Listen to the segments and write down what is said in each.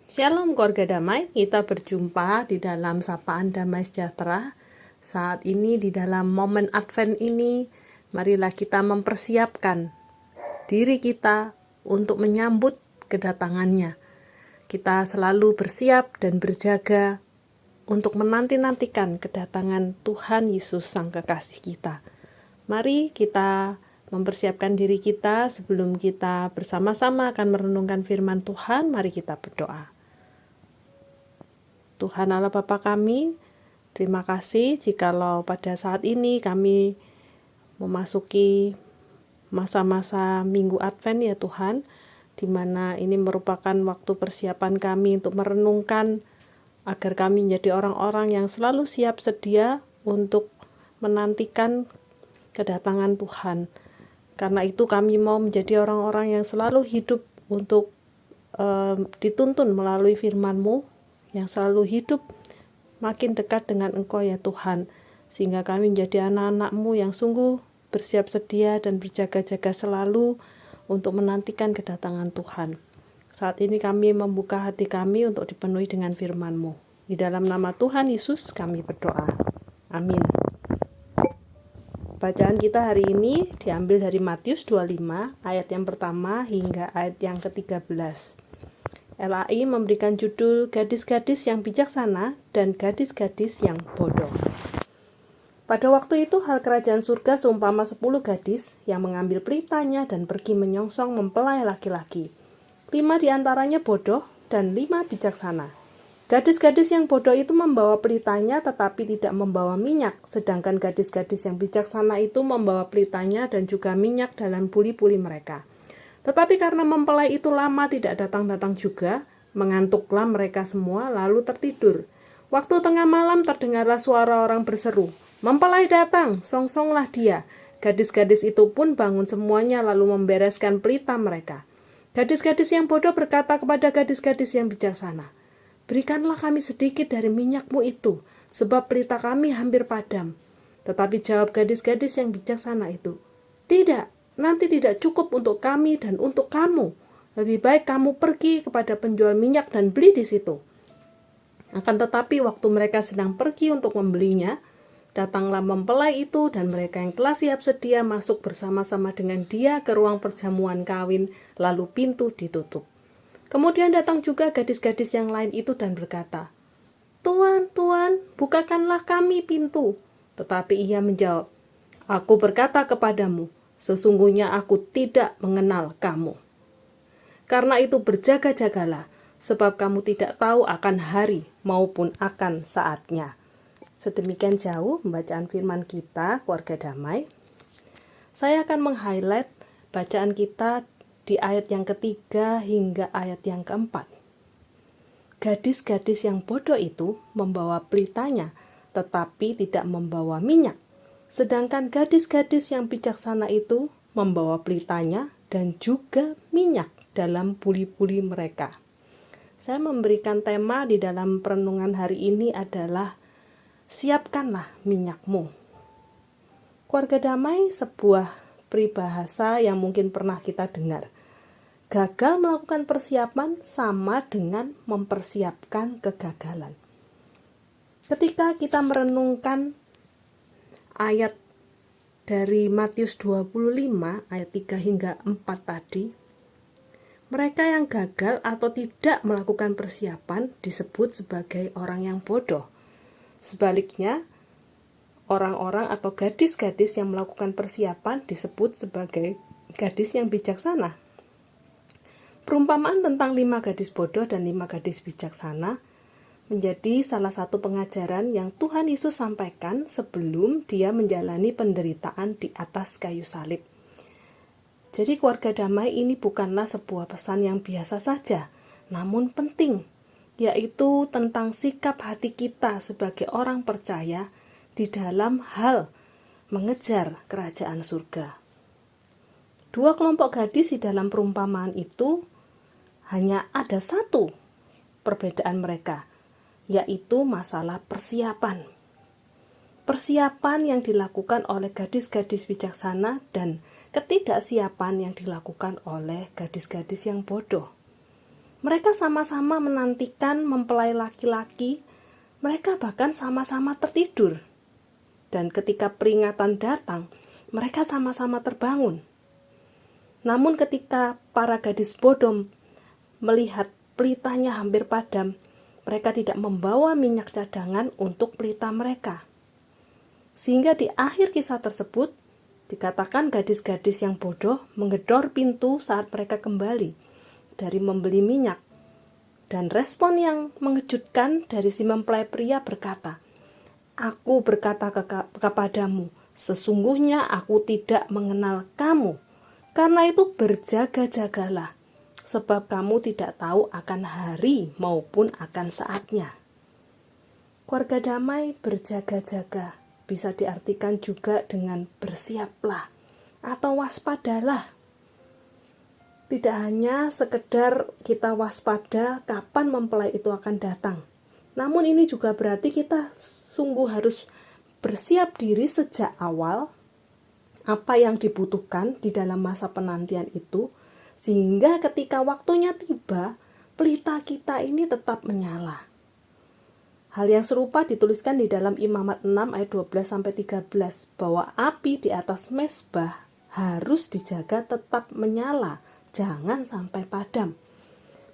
Shalom keluarga damai, kita berjumpa di dalam sapaan damai sejahtera. Saat ini di dalam momen Advent ini, marilah kita mempersiapkan diri kita untuk menyambut kedatangannya. Kita selalu bersiap dan berjaga untuk menanti-nantikan kedatangan Tuhan Yesus Sang Kekasih kita. Mari kita mempersiapkan diri kita sebelum kita bersama-sama akan merenungkan firman Tuhan. Mari kita berdoa. Tuhan Allah Bapa kami, terima kasih jikalau pada saat ini kami memasuki masa-masa Minggu Advent ya Tuhan, di mana ini merupakan waktu persiapan kami untuk merenungkan agar kami menjadi orang-orang yang selalu siap sedia untuk menantikan kedatangan Tuhan. Karena itu kami mau menjadi orang-orang yang selalu hidup untuk dituntun melalui firman-Mu, yang selalu hidup makin dekat dengan Engkau ya Tuhan, sehingga kami menjadi anak-anak-Mu yang sungguh bersiap sedia dan berjaga-jaga selalu untuk menantikan kedatangan Tuhan. Saat ini kami membuka hati kami untuk dipenuhi dengan firman-Mu. Di dalam nama Tuhan Yesus kami berdoa. Amin. Bacaan kita hari ini diambil dari Matius 25 ayat yang pertama hingga ayat yang ke-13. LAI memberikan judul Gadis-gadis yang bijaksana dan gadis-gadis yang bodoh. Pada waktu itu hal kerajaan surga seumpama 10 gadis yang mengambil pelitanya dan pergi menyongsong mempelai laki-laki. 5 diantaranya bodoh dan 5 bijaksana. Gadis-gadis yang bodoh itu membawa pelitanya tetapi tidak membawa minyak, sedangkan gadis-gadis yang bijaksana itu membawa pelitanya dan juga minyak dalam buli-buli mereka. Tetapi karena mempelai itu lama tidak datang-datang juga, mengantuklah mereka semua lalu tertidur. Waktu tengah malam terdengarlah suara orang berseru, "Mempelai datang, songsonglah dia." Gadis-gadis itu pun bangun semuanya lalu membereskan pelita mereka. Gadis-gadis yang bodoh berkata kepada gadis-gadis yang bijaksana, "Berikanlah kami sedikit dari minyakmu itu, sebab pelita kami hampir padam." Tetapi jawab gadis-gadis yang bijaksana itu, "Tidak, nanti tidak cukup untuk kami dan untuk kamu. Lebih baik kamu pergi kepada penjual minyak dan beli di situ." Akan tetapi waktu mereka sedang pergi untuk membelinya, datanglah mempelai itu dan mereka yang telah siap sedia masuk bersama-sama dengan dia ke ruang perjamuan kawin, lalu pintu ditutup. Kemudian datang juga gadis-gadis yang lain itu dan berkata, "Tuan, Tuan, bukakanlah kami pintu." Tetapi ia menjawab, "Aku berkata kepadamu, sesungguhnya aku tidak mengenal kamu. Karena itu berjaga-jagalah, sebab kamu tidak tahu akan hari maupun akan saatnya." Sedemikian jauh pembacaan firman kita, keluarga damai. Saya akan meng-highlight bacaan kita di ayat yang ketiga hingga ayat yang keempat. Gadis-gadis yang bodoh itu membawa pelitanya, tetapi tidak membawa minyak. Sedangkan gadis-gadis yang bijaksana itu membawa pelitanya dan juga minyak dalam buli-buli mereka. Saya memberikan tema di dalam perenungan hari ini adalah siapkanlah minyakmu. Keluarga damai, sebuah peribahasa yang mungkin pernah kita dengar. Gagal melakukan persiapan sama dengan mempersiapkan kegagalan. Ketika kita merenungkan ayat dari Matius 25 ayat 3 hingga 4 tadi, mereka yang gagal atau tidak melakukan persiapan disebut sebagai orang yang bodoh. Sebaliknya, orang-orang atau gadis-gadis yang melakukan persiapan disebut sebagai gadis yang bijaksana. Perumpamaan tentang 5 gadis bodoh dan 5 gadis bijaksana menjadi salah satu pengajaran yang Tuhan Yesus sampaikan sebelum dia menjalani penderitaan di atas kayu salib. Jadi keluarga damai, ini bukanlah sebuah pesan yang biasa saja, namun penting, yaitu tentang sikap hati kita sebagai orang percaya di dalam hal mengejar kerajaan surga. 2 kelompok gadis di dalam perumpamaan itu hanya ada satu perbedaan mereka, yaitu masalah persiapan. Persiapan yang dilakukan oleh gadis-gadis bijaksana dan ketidaksiapan yang dilakukan oleh gadis-gadis yang bodoh. Mereka sama-sama menantikan mempelai laki-laki, mereka bahkan sama-sama tertidur. Dan ketika peringatan datang, mereka sama-sama terbangun. Namun ketika para gadis bodoh melihat pelitanya hampir padam, mereka tidak membawa minyak cadangan untuk pelita mereka. Sehingga di akhir kisah tersebut, dikatakan gadis-gadis yang bodoh menggedor pintu saat mereka kembali dari membeli minyak. Dan respon yang mengejutkan dari si mempelai pria berkata, "Aku berkata kepadamu, sesungguhnya aku tidak mengenal kamu. Karena itu berjaga-jagalah, sebab kamu tidak tahu akan hari maupun akan saatnya." Keluarga damai berjaga-jaga bisa diartikan juga dengan bersiaplah atau waspadalah. Tidak hanya sekedar kita waspada kapan mempelai itu akan datang, namun ini juga berarti kita sungguh harus bersiap diri sejak awal apa yang dibutuhkan di dalam masa penantian itu, sehingga ketika waktunya tiba, pelita kita ini tetap menyala. Hal yang serupa dituliskan di dalam Imamat 6 ayat 12-13 bahwa api di atas mezbah harus dijaga tetap menyala, jangan sampai padam.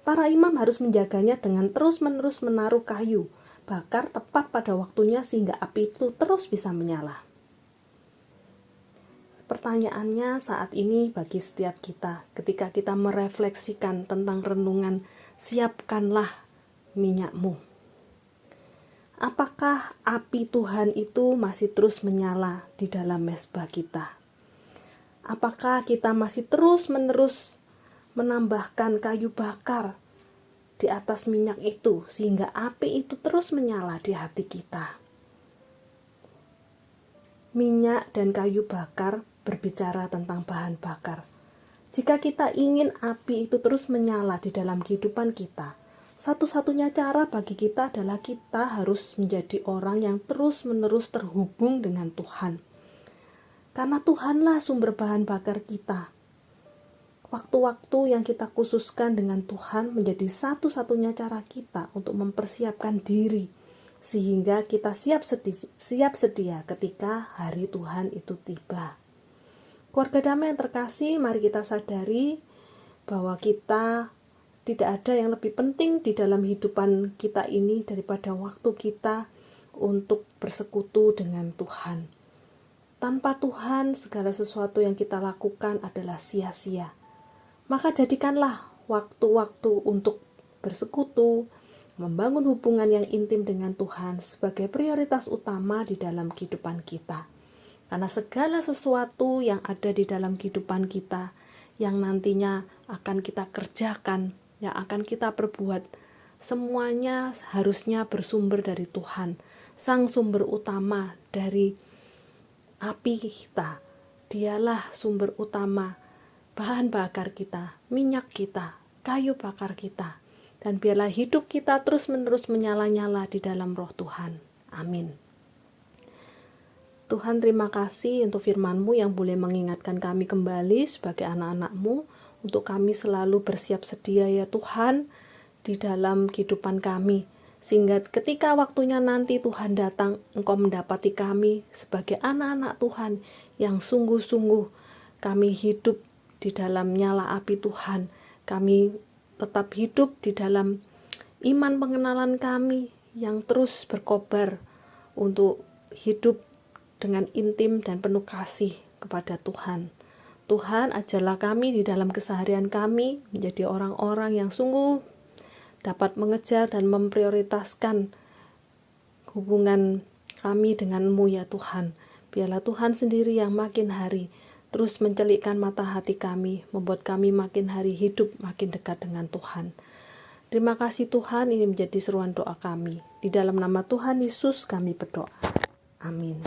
Para imam harus menjaganya dengan terus-menerus menaruh kayu bakar tepat pada waktunya sehingga api itu terus bisa menyala. Pertanyaannya saat ini bagi setiap kita, ketika kita merefleksikan tentang renungan siapkanlah minyakmu. Apakah api Tuhan itu masih terus menyala di dalam mezbah kita? Apakah kita masih terus-menerus menambahkan kayu bakar di atas minyak itu sehingga api itu terus menyala di hati kita? Minyak dan kayu bakar berbicara tentang bahan bakar. Jika kita ingin api itu terus menyala di dalam kehidupan kita, satu-satunya cara bagi kita adalah kita harus menjadi orang yang terus-menerus terhubung dengan Tuhan. Karena Tuhanlah sumber bahan bakar kita. Waktu-waktu yang kita khususkan dengan Tuhan menjadi satu-satunya cara kita untuk mempersiapkan diri, sehingga kita siap sedia ketika hari Tuhan itu tiba. Keluarga damai yang terkasih, mari kita sadari bahwa kita tidak ada yang lebih penting di dalam kehidupan kita ini daripada waktu kita untuk bersekutu dengan Tuhan. Tanpa Tuhan, segala sesuatu yang kita lakukan adalah sia-sia. Maka jadikanlah waktu-waktu untuk bersekutu, membangun hubungan yang intim dengan Tuhan sebagai prioritas utama di dalam kehidupan kita. Karena segala sesuatu yang ada di dalam kehidupan kita, yang nantinya akan kita kerjakan, yang akan kita perbuat, semuanya harusnya bersumber dari Tuhan, Sang sumber utama dari api kita. Dialah sumber utama bahan bakar kita, minyak kita, kayu bakar kita. Dan biarlah hidup kita terus-menerus menyala-nyala di dalam roh Tuhan. Amin. Tuhan, terima kasih untuk firman-Mu yang boleh mengingatkan kami kembali sebagai anak-anak-Mu, untuk kami selalu bersiap sedia ya Tuhan di dalam kehidupan kami, sehingga ketika waktunya nanti Tuhan datang, Engkau mendapati kami sebagai anak-anak Tuhan yang sungguh-sungguh kami hidup di dalam nyala api Tuhan. Kami tetap hidup di dalam iman pengenalan kami yang terus berkobar untuk hidup dengan intim dan penuh kasih kepada Tuhan. Tuhan, ajarlah kami di dalam keseharian kami menjadi orang-orang yang sungguh dapat mengejar dan memprioritaskan hubungan kami dengan-Mu ya Tuhan. Biarlah Tuhan sendiri yang makin hari terus mencelikkan mata hati kami, membuat kami makin hari hidup makin dekat dengan Tuhan. Terima kasih Tuhan, ini menjadi seruan doa kami. Di dalam nama Tuhan Yesus kami berdoa. Amin.